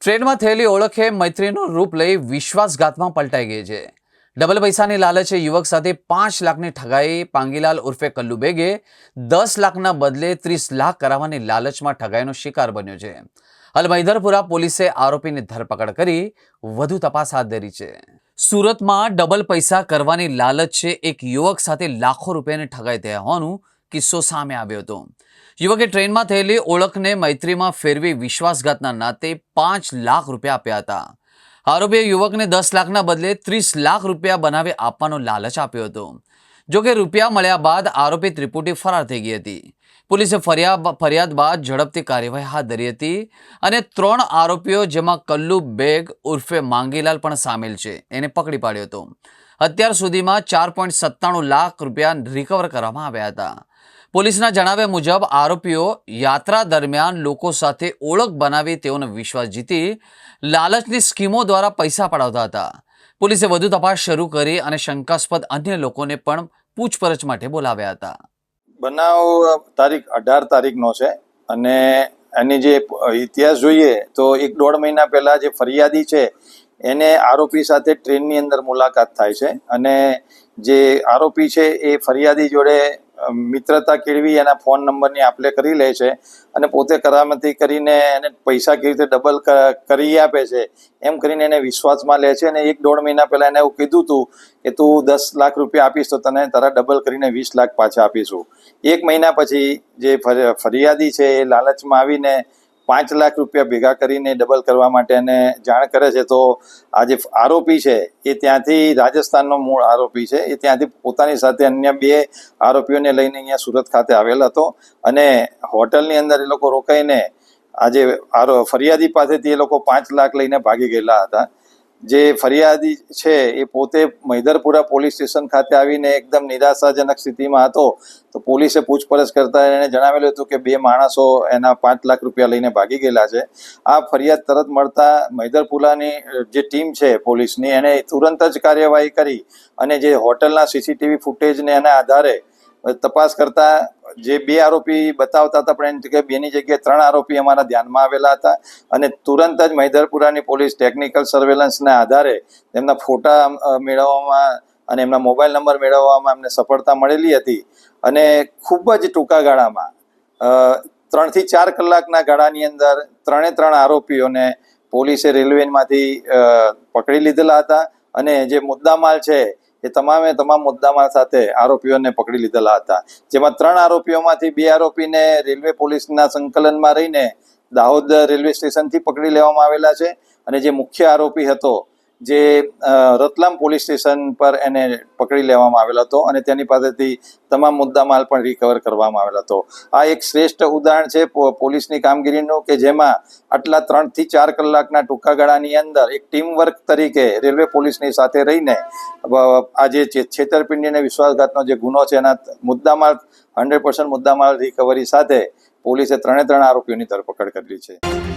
ટ્રેનમાં થયેલી ઓળખે મૈત્રીનું રૂપ લઈ વિશ્વાસઘાતમાં પલટાઈ ગઈ છે. ડબલ પૈસાની લાલચે યુવક સાથે 5 લાખની ઠગાઈ. પાંગીલાલ ઉર્ફે કલ્લુ બેગે 10 લાખના બદલે 30 લાખ કરાવવાની લાલચમાં ઠગાઈનો શિકાર બન્યો છે. હાલ મૈદરપુરા પોલીસે આરોપીની ધરપકડ કરી વધુ તપાસ હાથ ધરી છે. સુરતમાં ડબલ પૈસા કરવાની લાલચે એક યુવક સાથે લાખો રૂપિયાની ઠગાઈ થયા હોવાનો કિસ્સો સામે આવ્યો હતો. યુવકે ટ્રેનમાં થયેલી ઓળખને મૈત્રીમાં ફેરવી વિશ્વાસઘાતના નાતે 5 લાખ રૂપિયા આપ્યા હતા. આરોપીએ યુવકને 10 લાખના બદલે 30 લાખ રૂપિયા બનાવી આપવાનો લાલચ આપ્યો હતો. જોકે રૂપિયા મળ્યા બાદ આરોપી ત્રિપુટી ફરાર થઈ ગઈ હતી. પોલીસે ફરિયાદ બાદ ઝડપથી કાર્યવાહી હાથ ધરી હતી અને 3 આરોપીઓ જેમાં કલ્લુ બેગ ઉર્ફે માંગીલાલ પણ સામેલ છે એને પકડી પાડ્યો હતો. અત્યાર સુધીમાં 4.97 લાખ રૂપિયા રિકવર કરવામાં આવ્યા હતા. પોલીસના જણાવ્યા મુજબ આરોપીઓ યાત્રા દરમિયાન લોકો સાથે ઓળખ બનાવી તેઓનો વિશ્વાસ જીતી લાલચની સ્કીમો દ્વારા પૈસા પડાવતા હતા. પોલીસે વધુ તપાસ શરૂ કરી અને શંકાસ્પદ અન્ય લોકોને પણ પૂછપરછ માટે બોલાવ્યા હતા. બનાવ તારીખ 18 તારીખનો છે અને એની જે ઇતિહાસ જોઈએ તો 1-1.5 મહિના પહેલા જે ફરિયાદી છે એને આરોપી સાથે ટ્રેનની અંદર મુલાકાત થાય છે અને જે આરોપી છે એ ફરિયાદી જોડે મિત્રતા કેળવી એના ફોન નંબરની આપ લે કરી લે છે અને પોતે કરામતી કરીને એને પૈસા કેવી રીતે ડબલ કરી આપે છે એમ કરીને એને વિશ્વાસમાં લે છે અને 1-1.5 મહિના પહેલા એને એવું કીધું હતું કે તું 10 લાખ રૂપિયા આપીશ તો તને તારા ડબલ કરીને 20 લાખ પાછા આપીશું. 1 મહિના પછી જે ફરિયાદી છે એ લાલચમાં આવીને 5 લાખ રૂપિયા ભેગા કરીને ડબલ કરવા માટે એને જાણ કરે છે. તો આ જે આરોપી છે એ ત્યાંથી રાજસ્થાનનો મૂળ આરોપી છે. એ ત્યાંથી પોતાની સાથે અન્ય 2 આરોપીઓને લઈને અહીંયા સુરત ખાતે આવેલ હતો અને હોટલની અંદર એ લોકો રોકાઈને આજે ફરિયાદી પાસેથી એ લોકો 5 લાખ લઈને ભાગી ગયેલા હતા. જે ફરિયાદી છે એ પોતે મૈદરપુરા પોલીસ સ્ટેશન ખાતે આવીને એકદમ નિરાશાજનક સ્થિતિમાં હતો. તો પોલીસે પૂછપરછ કરતા એને જણાવેલું હતું કે 2 માણસો એના 5 લાખ રૂપિયા લઈને ભાગી ગયેલા છે. આ ફરિયાદ તરત મળતા મૈદરપુરાની જે ટીમ છે પોલીસની એને તુરંત જ કાર્યવાહી કરી અને જે હોટલના સીસીટીવી ફૂટેજને એના આધારે તપાસ કરતા જે 2 આરોપી બતાવતા હતા પણ એની જગ્યાએ 2ની જગ્યાએ 3 આરોપી અમારા ધ્યાનમાં આવેલા હતા અને તુરંત જ મૈદરપુરાની પોલીસ ટેકનિકલ સર્વેલન્સના આધારે તેમના ફોટા મેળવવામાં અને એમના મોબાઈલ નંબર મેળવવામાં એમને સફળતા મળેલી હતી અને ખૂબ જ ટૂંકા ગાળામાં 3 થી 4 કલાકના ગાળાની અંદર 3 આરોપીઓને પોલીસે રેલવેમાંથી પકડી લીધેલા હતા અને જે મુદ્દામાલ છે એ તમામ મુદ્દામાલ સાથે આરોપીઓને પકડી લીધેલા હતા. જેમાં 3 આરોપીઓમાંથી 2 આરોપીને રેલવે પોલીસના સંકલનમાં રહીને દાહોદ રેલવે સ્ટેશનથી પકડી લેવામાં આવેલા છે અને જે મુખ્ય આરોપી હતો જે રતલામ પોલીસ સ્ટેશન પર એને પકડી લેવામાં આવેલો હતો અને તેની પાસેથી તમામ મુદ્દામાલ પણ રિકવર કરવામાં આવેલો હતો. આ એક શ્રેષ્ઠ ઉદાહરણ છે પોલીસની કામગીરીનું કે જેમાં આટલા 3 થી 4 કલાકના ટૂંકા ગાળાની અંદર એક ટીમ વર્ક તરીકે રેલવે પોલીસની સાથે રહીને આ જે છેતરપિંડી અને વિશ્વાસઘાતનો જે ગુનો છે એના મુદ્દામાલ 100% મુદ્દામાલ રિકવરી સાથે પોલીસે 3 આરોપીઓની ધરપકડ કરી છે.